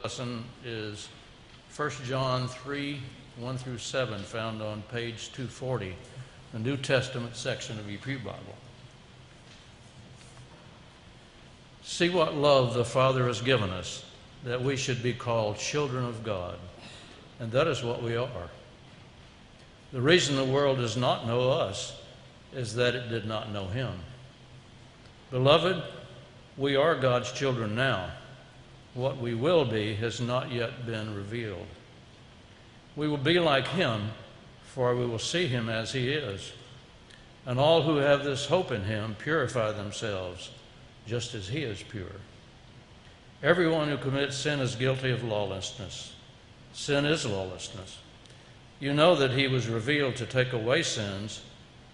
lesson is 1 John 3, 1 through 7, found on page 240, the New Testament section of your Pew Bible. See what love the Father has given us, that we should be called children of God, and that is what we are. The reason the world does not know us is that it did not know him. Beloved, we are God's children now. What we will be has not yet been revealed. We will be like him, for we will see him as he is. And all who have this hope in him purify themselves, just as he is pure. Everyone who commits sin is guilty of lawlessness. Sin is lawlessness. You know that he was revealed to take away sins,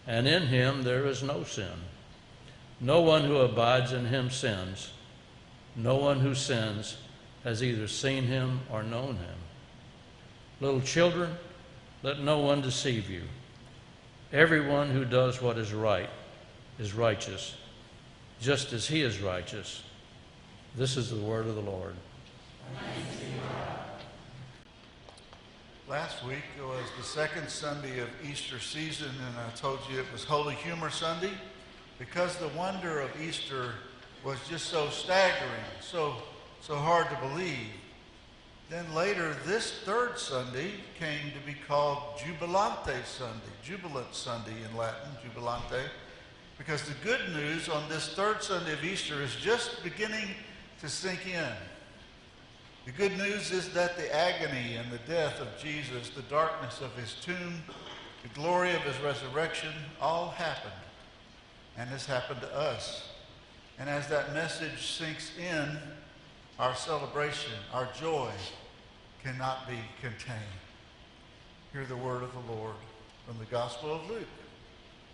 and in him there is no sin. No one who abides in him sins. No one who sins has either seen him or known him. Little children, let no one deceive you. Everyone who does what is right is righteous, just as he is righteous. This is the word of the Lord. Last week was the second Sunday of Easter season, and I told you it was Holy Humor Sunday because the wonder of Easter was just so staggering, so hard to believe. Then later, this third Sunday came to be called Jubilante Sunday, Jubilant Sunday in Latin, Jubilante, because the good news on this third Sunday of Easter is just beginning to sink in. The good news is that the agony and the death of Jesus, the darkness of his tomb, the glory of his resurrection, all happened, and has happened to us. And as that message sinks in, our celebration, our joy cannot be contained. Hear the word of the Lord from the Gospel of Luke,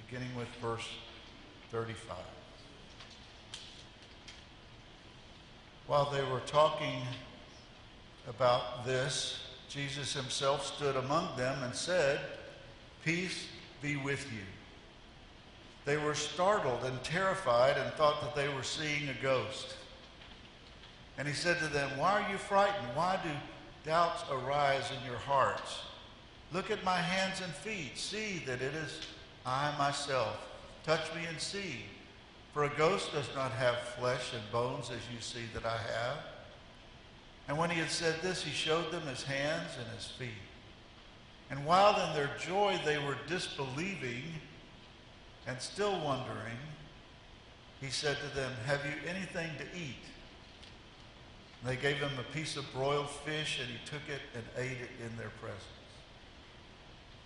beginning with verse 35. While they were talking about this, Jesus himself stood among them and said, "Peace be with you." They were startled and terrified and thought that they were seeing a ghost. And he said to them, "Why are you frightened? Why do doubts arise in your hearts? Look at my hands and feet. See that it is I myself. Touch me and see. For a ghost does not have flesh and bones as you see that I have." And when he had said this, he showed them his hands and his feet. And while in their joy they were disbelieving and still wondering, he said to them, "Have you anything to eat?" And they gave him a piece of broiled fish, and he took it and ate it in their presence.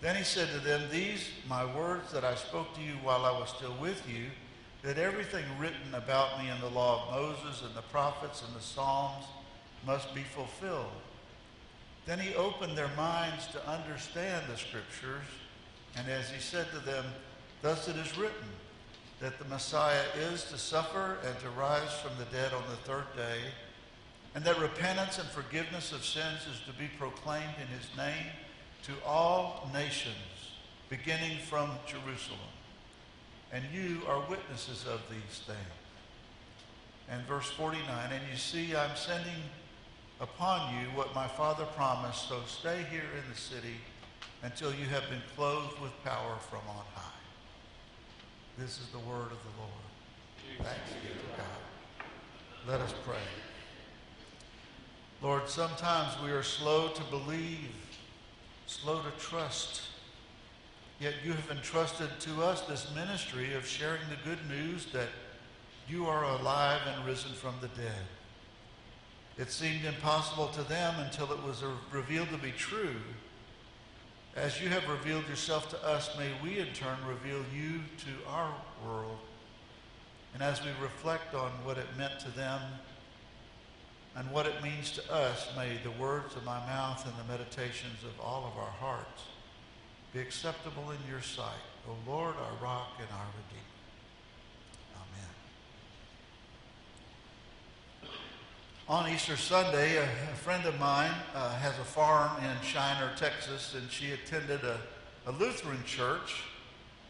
Then he said to them, "These my words that I spoke to you while I was still with you, that everything written about me in the law of Moses and the prophets and the Psalms must be fulfilled." Then he opened their minds to understand the scriptures, and as he said to them, "Thus it is written, that the Messiah is to suffer and to rise from the dead on the third day, and that repentance and forgiveness of sins is to be proclaimed in his name to all nations, beginning from Jerusalem. And you are witnesses of these things." And verse 49, "And you see, I'm sending upon you what my Father promised, so stay here in the city until you have been clothed with power from on high." This is the word of the Lord. Thanks be to God. Let us pray. Lord, sometimes we are slow to believe, slow to trust, yet you have entrusted to us this ministry of sharing the good news that you are alive and risen from the dead. It seemed impossible to them until it was revealed to be true. As you have revealed yourself to us, may we in turn reveal you to our world. And as we reflect on what it meant to them and what it means to us, may the words of my mouth and the meditations of all of our hearts be acceptable in your sight, O Lord, our rock and our Redeemer. On Easter Sunday, a friend of mine has a farm in Shiner, Texas, and she attended a Lutheran church.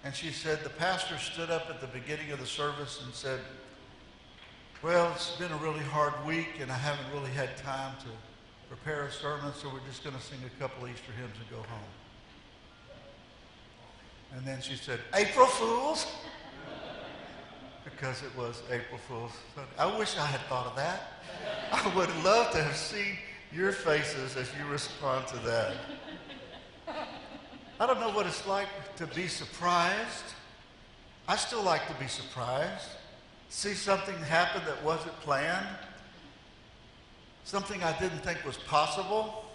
And she said the pastor stood up at the beginning of the service and said, "Well, it's been a really hard week, and I haven't really had time prepare a sermon, so we're just going to sing a couple Easter hymns and go home. And then she said, April Fools? Because it was April Fool's Sunday. I wish I had thought of that. I would love to have seen your faces as you respond to that. I don't know what it's like to be surprised. I still like to be surprised. See something happen that wasn't planned. Something I didn't think was possible.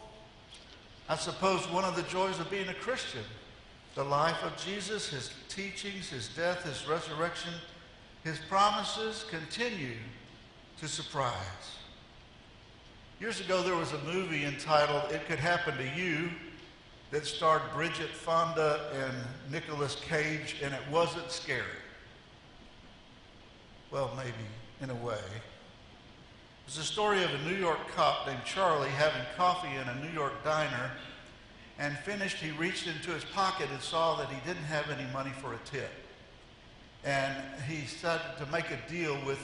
I suppose one of the joys of being a Christian, the life of Jesus, his teachings, his death, his resurrection, his promises continue to surprise. Years ago, there was a movie entitled It Could Happen to You that starred Bridget Fonda and Nicolas Cage, and it wasn't scary. Well, maybe in a way. It was the story of a New York cop named Charlie having coffee in a New York diner, and finished, he reached into his pocket and saw that he didn't have any money for a tip. And he started to make a deal with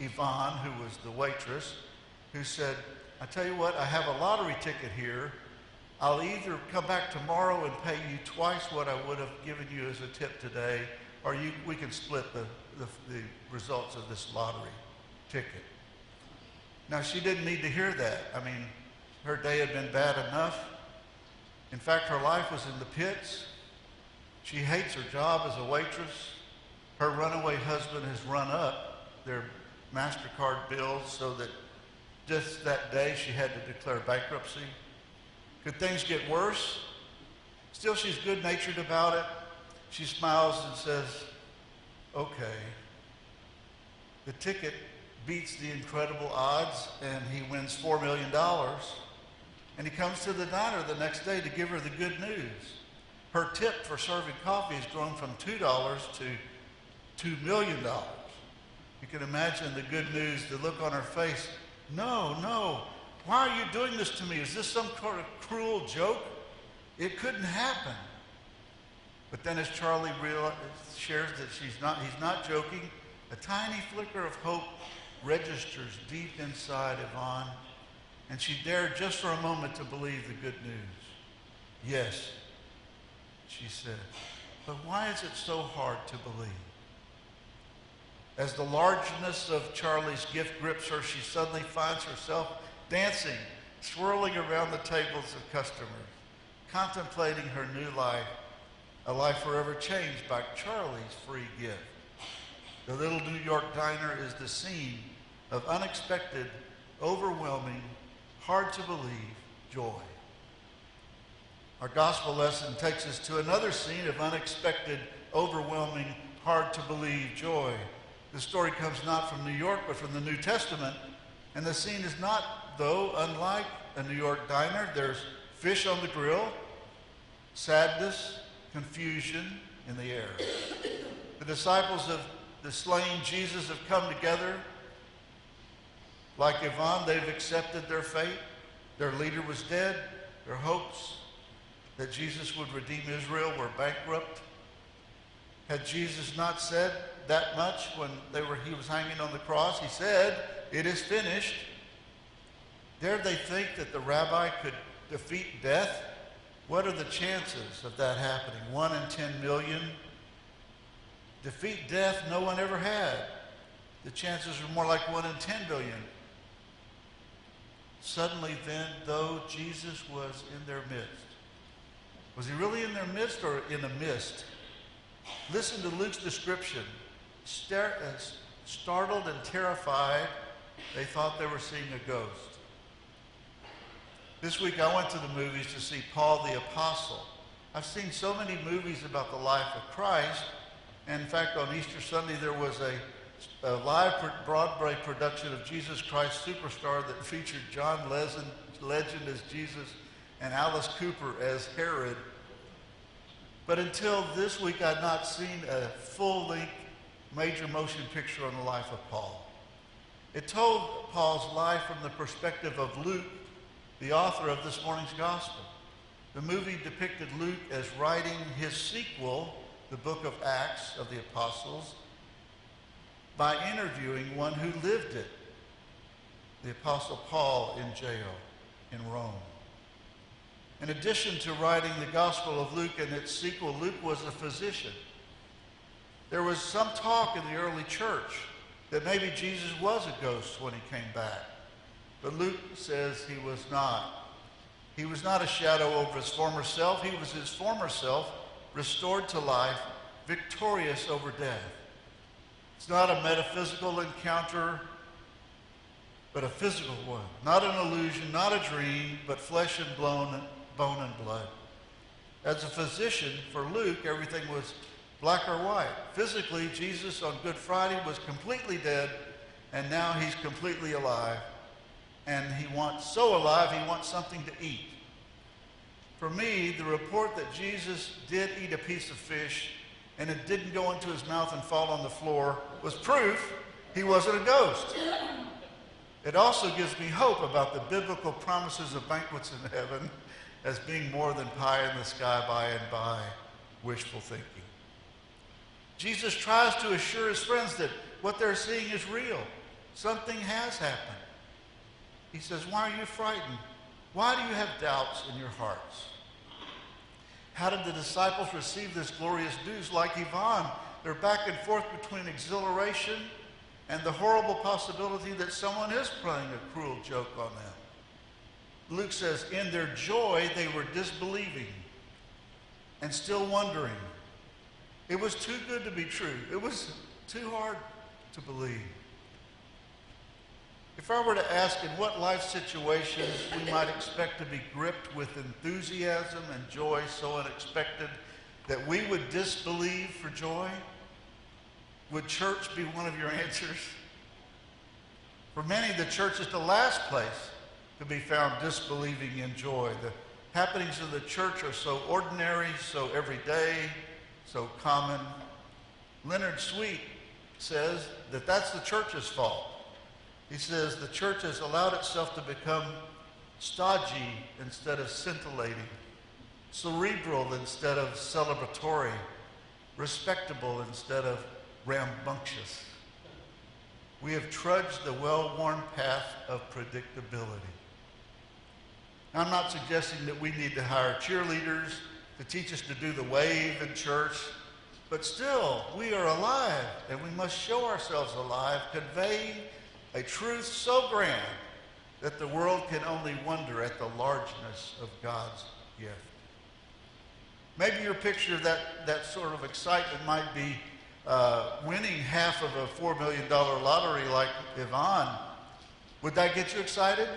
Yvonne, who was the waitress, who said, I tell you what, I have a lottery ticket here. I'll either come back tomorrow and pay you twice what I would have given you as a tip today, or we can split the results of this lottery ticket. Now, she didn't need to hear that. I mean, her day had been bad enough. In fact, her life was in the pits. She hates her job as a waitress. Her runaway husband has run up their MasterCard bills so that just that day she had to declare bankruptcy. Could things get worse? Still, she's good-natured about it. She smiles and says, okay. The ticket beats the incredible odds, and he wins $4 million. And he comes to the diner the next day to give her the good news. Her tip for serving coffee has grown from $2 to $2 million. You can imagine the good news, the look on her face. No, why are you doing this to me? Is this some kind of cruel joke? It couldn't happen. But then as Charlie shares that he's not joking, a tiny flicker of hope registers deep inside Yvonne, and she dared just for a moment to believe the good news. Yes, she said, but why is it so hard to believe? As the largeness of Charlie's gift grips her, she suddenly finds herself dancing, swirling around the tables of customers, contemplating her new life, a life forever changed by Charlie's free gift. The little New York diner is the scene of unexpected, overwhelming, hard to believe joy. Our gospel lesson takes us to another scene of unexpected, overwhelming, hard to believe joy. The story comes not from New York, but from the New Testament. And the scene is not, though, unlike a New York diner. There's fish on the grill, sadness, confusion in the air. The disciples of the slain Jesus have come together. Like Yvonne, they've accepted their fate. Their leader was dead. Their hopes that Jesus would redeem Israel were bankrupt. Had Jesus not said that much when he was hanging on the cross? He said, "It is finished." Dared they think that the rabbi could defeat death? What are the chances of that happening? 1 in 10 million? Defeat death no one ever had. The chances are more like 1 in 10 billion. Suddenly then, though, Jesus was in their midst. Was he really in their midst or in a mist? Listen to Luke's description. Startled and terrified, they thought they were seeing a ghost. This week I went to the movies to see Paul the Apostle. I've seen so many movies about the life of Christ, and in fact on Easter Sunday there was a live Broadway production of Jesus Christ Superstar that featured John Legend as Jesus and Alice Cooper as Herod. But until this week I'd not seen a full-length major motion picture on the life of Paul. It told Paul's life from the perspective of Luke, the author of this morning's gospel. The movie depicted Luke as writing his sequel, the book of Acts of the Apostles, by interviewing one who lived it, the Apostle Paul in jail. in Rome. In addition to writing the Gospel of Luke and its sequel, Luke was a physician. There was some talk in the early church that maybe Jesus was a ghost when he came back. But Luke says he was not. He was not a shadow over his former self. He was his former self, restored to life, victorious over death. It's not a metaphysical encounter, but a physical one. Not an illusion, not a dream, but flesh and bone and blood. As a physician, for Luke, everything was black or white. Physically, Jesus on Good Friday was completely dead, and now he's completely alive. And he wants something to eat. For me, the report that Jesus did eat a piece of fish and it didn't go into his mouth and fall on the floor was proof he wasn't a ghost. It also gives me hope about the biblical promises of banquets in heaven as being more than pie in the sky by and by, wishful thinking. Jesus tries to assure his friends that what they're seeing is real. Something has happened. He says, why are you frightened? Why do you have doubts in your hearts? How did the disciples receive this glorious news? Like Yvonne, they're back and forth between exhilaration and the horrible possibility that someone is playing a cruel joke on them. Luke says, in their joy, they were disbelieving and still wondering. It was too good to be true. It was too hard to believe. If I were to ask in what life situations we might expect to be gripped with enthusiasm and joy so unexpected that we would disbelieve for joy, would church be one of your answers? For many, the church is the last place to be found disbelieving in joy. The happenings of the church are so ordinary, so everyday, so common. Leonard Sweet says that that's the church's fault. He says the church has allowed itself to become stodgy instead of scintillating, cerebral instead of celebratory, respectable instead of rambunctious. We have trudged the well-worn path of predictability. I'm not suggesting that we need to hire cheerleaders to teach us to do the wave in church, but still, we are alive, and we must show ourselves alive, conveying a truth so grand that the world can only wonder at the largeness of God's gift. Maybe your picture of that sort of excitement might be winning half of a $4 million lottery like Yvonne. Would that get you excited?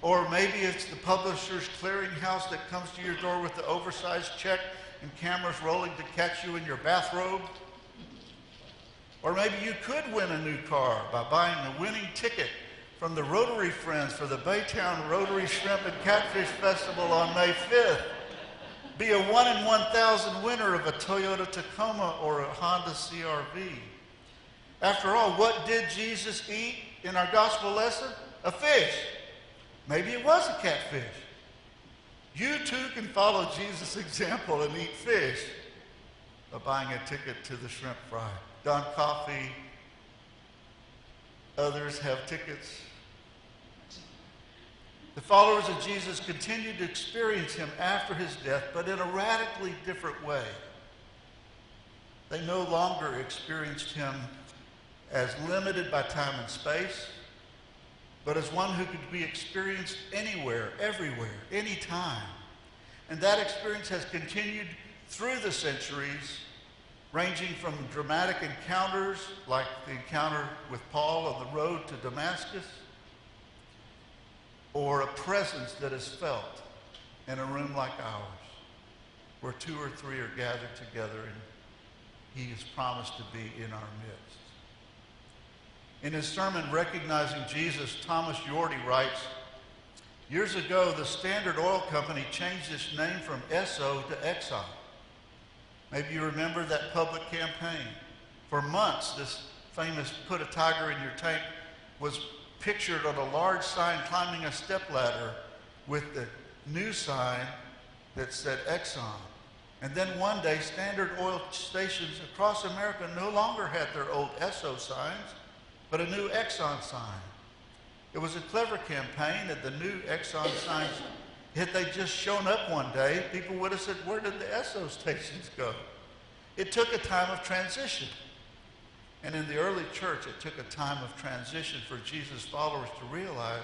Or maybe it's the publisher's clearinghouse that comes to your door with the oversized check and cameras rolling to catch you in your bathrobe. Or maybe you could win a new car by buying the winning ticket from the Rotary Friends for the Baytown Rotary Shrimp and Catfish Festival on May 5th. Be a 1 in 1,000 winner of a Toyota Tacoma or a Honda CR-V. After all, what did Jesus eat in our gospel lesson? A fish. Maybe it was a catfish. You too can follow Jesus' example and eat fish by buying a ticket to the shrimp fry. Don Coffey, others have tickets. The followers of Jesus continued to experience him after his death, but in a radically different way. They no longer experienced him as limited by time and space, but as one who could be experienced anywhere, everywhere, anytime. And that experience has continued through the centuries, ranging from dramatic encounters like the encounter with Paul on the road to Damascus, or a presence that is felt in a room like ours, where 2 or 3 are gathered together and he is promised to be in our midst. In his sermon, Recognizing Jesus, Thomas Yorty writes, years ago, the Standard Oil Company changed its name from Esso to Exxon. Maybe you remember that public campaign. For months, this famous "put a tiger in your tank" was pictured on a large sign climbing a stepladder with the new sign that said Exxon. And then one day, Standard Oil stations across America no longer had their old Esso signs, but a new Exxon sign. It was a clever campaign, and the new Exxon signs, had they just shown up one day, people would have said, where did the Esso stations go? It took a time of transition. And in the early church, it took a time of transition for Jesus' followers to realize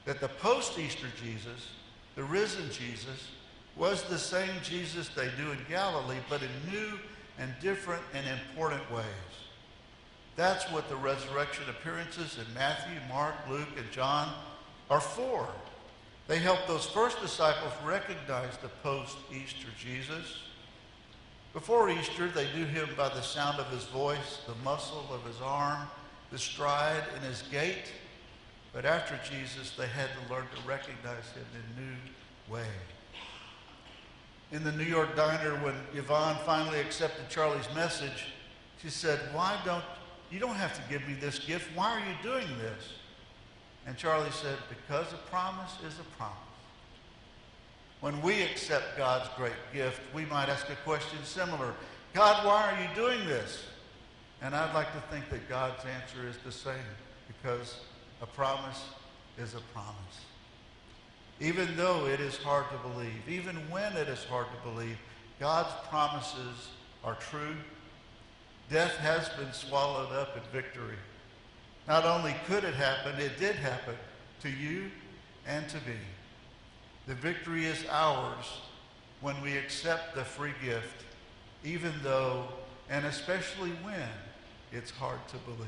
that the post-Easter Jesus, the risen Jesus, was the same Jesus they knew in Galilee, but in new and different and important ways. That's what the resurrection appearances in Matthew, Mark, Luke, and John are for. They help those first disciples recognize the post-Easter Jesus. Before Easter, they knew him by the sound of his voice, the muscle of his arm, the stride in his gait. But after Jesus, they had to learn to recognize him in new ways. In the New York diner, when Yvonne finally accepted Charlie's message, she said, you don't have to give me this gift. Why are you doing this? And Charlie said, because a promise is a promise. When we accept God's great gift, we might ask a question similar. God, why are you doing this? And I'd like to think that God's answer is the same, because a promise is a promise. Even though it is hard to believe, even when it is hard to believe, God's promises are true. Death has been swallowed up in victory. Not only could it happen, it did happen to you and to me. The victory is ours when we accept the free gift, even though, and especially when, it's hard to believe.